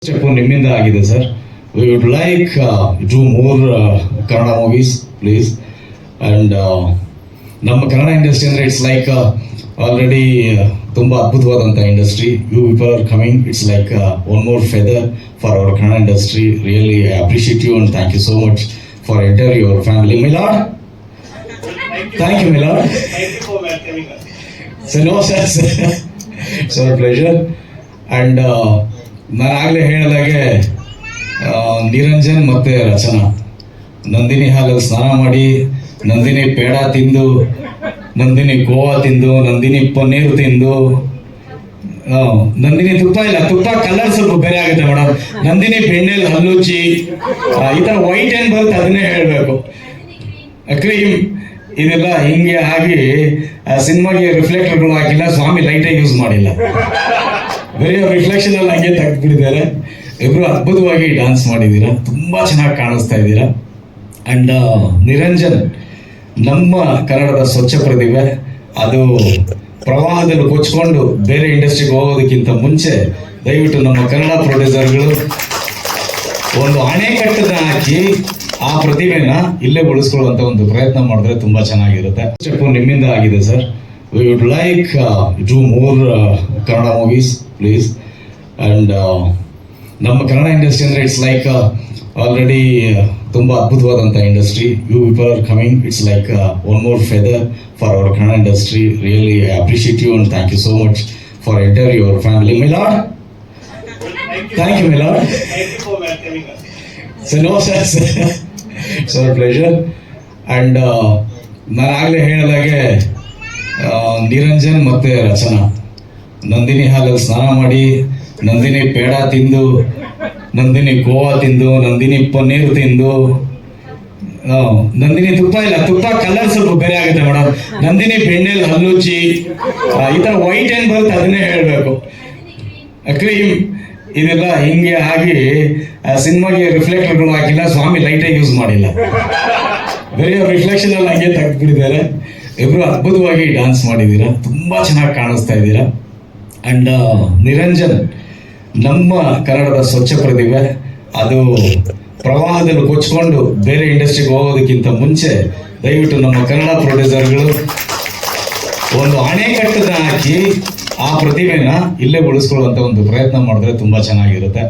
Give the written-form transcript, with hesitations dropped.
Step ನಿಮ್ಮಿಂದ ಆಗಿದೆ sir. We would like do more Kannada movies please. And ನಮ್ಮ Kannada industry ಅಂದರೆ ಇಟ್ಸ್ ಲೈಕ್ ಆಲ್ರೆಡಿ ತುಂಬ ಅದ್ಭುತವಾದಂಥ industry. You people are coming, it's like one more feather for our Kannada industry. Really I appreciate you and thank you so much for enter your family. My lord, thank you my lord. So no sir, so pleasure. And ನಾನು ಆಗಲೇ ಹೇಳಿದಾಗೆ ನಿರಂಜನ್ ಮತ್ತು ರಚನಾ ನಂದಿನಿ ಹಾಲಲ್ಲಿ ಸ್ನಾನ ಮಾಡಿ, ನಂದಿನಿ ಪೇಡ ತಿಂದು, ನಂದಿನಿ ಗೋವಾ ತಿಂದು, ನಂದಿನಿ ಪನ್ನೀರು ತಿಂದು, ನಂದಿನಿ ತುಪ್ಪ ಇಲ್ಲ, ತುಪ್ಪ ಕಲರ್ ಸ್ವಲ್ಪ ಬೇರೆ ಆಗುತ್ತೆ ಮೇಡಮ್, ನಂದಿನಿ ಬೆಣ್ಣೆಲ್ ಹಲ್ಲುಚ್ಚಿ, ಈ ಥರ ವೈಟ್ ಏನ್ ಬರುತ್ತೆ ಅದನ್ನೇ ಹೇಳಬೇಕು. ಕ್ರೀಮ್ ಇದೆಲ್ಲ ಹಿಂಗೆ ಆಗಿ ಸಿನಿಮಾಗೆ ರಿಫ್ಲೆಕ್ಟರ್ಗಳು ಹಾಕಿಲ್ಲ, ಸ್ವಾಮಿ ಲೈಟೇ ಯೂಸ್ ಮಾಡಿಲ್ಲ, ಬರೀ ರಿಫ್ಲೆಕ್ಷನ್ ಅಲ್ಲಿ ಹಂಗೆ ತೆಗೆದ್ಬಿಟ್ಟಿದ್ದಾರೆ. ಇಬ್ರು ಅದ್ಭುತವಾಗಿ ಡ್ಯಾನ್ಸ್ ಮಾಡಿದ್ದೀರಾ, ತುಂಬಾ ಚೆನ್ನಾಗಿ ಕಾಣಿಸ್ತಾ ಇದ್ದೀರಾ. ಅಂಡ್ ನಿರಂಜನ್ ನಮ್ಮ ಕನ್ನಡದ ಸ್ವಚ್ಛ ಪ್ರತಿಭೆ. ಅದು ಪ್ರವಾಹದಲ್ಲಿ ಕೊಚ್ಕೊಂಡು ಬೇರೆ ಇಂಡಸ್ಟ್ರಿಗೆ ಹೋಗೋದಕ್ಕಿಂತ ಮುಂಚೆ ದಯವಿಟ್ಟು ನಮ್ಮ ಕನ್ನಡ ಪ್ರೊಡ್ಯೂಸರ್ಗಳು ಒಂದು ಅಣೆಕಟ್ಟನ್ನ ಹಾಕಿ ಆ ಪ್ರತಿಭೆನ ಇಲ್ಲೇ ಉಳಿಸ್ಕೊಳ್ಳುವಂತ ಒಂದು ಪ್ರಯತ್ನ ಮಾಡಿದ್ರೆ ತುಂಬಾ ಚೆನ್ನಾಗಿರುತ್ತೆ. ಸ್ಟೆಪ್ ನಿಮ್ಮಿಂದ ಆಗಿದೆ sir. We would like do more Kannada movies please. And ನಮ್ಮ ಕನ್ನಡ ಇಂಡಸ್ಟ್ರಿ ಅಂದರೆ ಇಟ್ಸ್ ಲೈಕ್ ಆಲ್ರೆಡಿ ತುಂಬ ಅದ್ಭುತವಾದಂಥ industry. You people are coming, it's like one more feather for our Kannada industry. Really I appreciate you and thank you so much for enter your family. My lord, thank you my lord. So no sir, so pleasure. And ನಾನು ಆಗಲೇ ಹೇಳಿದಾಗೆ ನಿರಂಜನ್ ಮತ್ತು ರಚನಾ ನಂದಿನಿ ಹಾಲಲ್ಲಿ ಸ್ನಾನ ಮಾಡಿ, ನಂದಿನಿ ಪೇಡ ತಿಂದು, ನಂದಿನಿ ಗೋವಾ ತಿಂದು, ನಂದಿನಿ ಪನ್ನೀರು ತಿಂದು, ನಂದಿನಿ ತುಪ್ಪ ಇಲ್ಲ, ತುಪ್ಪ ಕಲರ್ ಸ್ವಲ್ಪ ಬೇರೆ ಆಗುತ್ತೆ ಮೇಡಮ್, ನಂದಿನಿ ಬೆಣ್ಣೆಲ್ ಹಲ್ಲುಚ್ಚಿ, ಈ ಥರ ವೈಟ್ ಏನ್ ಬರುತ್ತೆ ಅದನ್ನೇ ಹೇಳಬೇಕು. ಕ್ರೀಮ್ ಇದೆಲ್ಲ ಹಿಂಗೆ ಆಗಿ ಸಿನಿಮಾಗೆ ರಿಫ್ಲೆಕ್ಟರ್ಗಳು ಹಾಕಿಲ್ಲ, ಸ್ವಾಮಿ ಲೈಟೇ ಯೂಸ್ ಮಾಡಿಲ್ಲ, ಬರೀ ರಿಫ್ಲೆಕ್ಷನ್ ಅಲ್ಲಿ ಹಂಗೆ ತೆಗೆದ್ಬಿಟ್ಟಿದ್ದಾರೆ. ಇಬ್ರು ಅದ್ಭುತವಾಗಿ ಡ್ಯಾನ್ಸ್ ಮಾಡಿದ್ದೀರಾ, ತುಂಬಾ ಚೆನ್ನಾಗಿ ಕಾಣಿಸ್ತಾ ಇದ್ದೀರಾ. ಅಂಡ್ ನಿರಂಜನ್ ನಮ್ಮ ಕನ್ನಡದ ಸ್ವಚ್ಛ ಪ್ರತಿಭೆ. ಅದು ಪ್ರವಾಹದಲ್ಲಿ ಕೊಚ್ಕೊಂಡು ಬೇರೆ ಇಂಡಸ್ಟ್ರಿಗೆ ಹೋಗೋದಕ್ಕಿಂತ ಮುಂಚೆ ದಯವಿಟ್ಟು ನಮ್ಮ ಕನ್ನಡ ಪ್ರೊಡ್ಯೂಸರ್ಗಳು ಒಂದು ಅಣೆಕಟ್ಟನ್ನ ಹಾಕಿ ಆ ಪ್ರತಿಭೆನ ಇಲ್ಲೇ ಉಳಿಸ್ಕೊಳ್ಳುವಂತ ಒಂದು ಪ್ರಯತ್ನ ಮಾಡಿದ್ರೆ ತುಂಬಾ ಚೆನ್ನಾಗಿರುತ್ತೆ.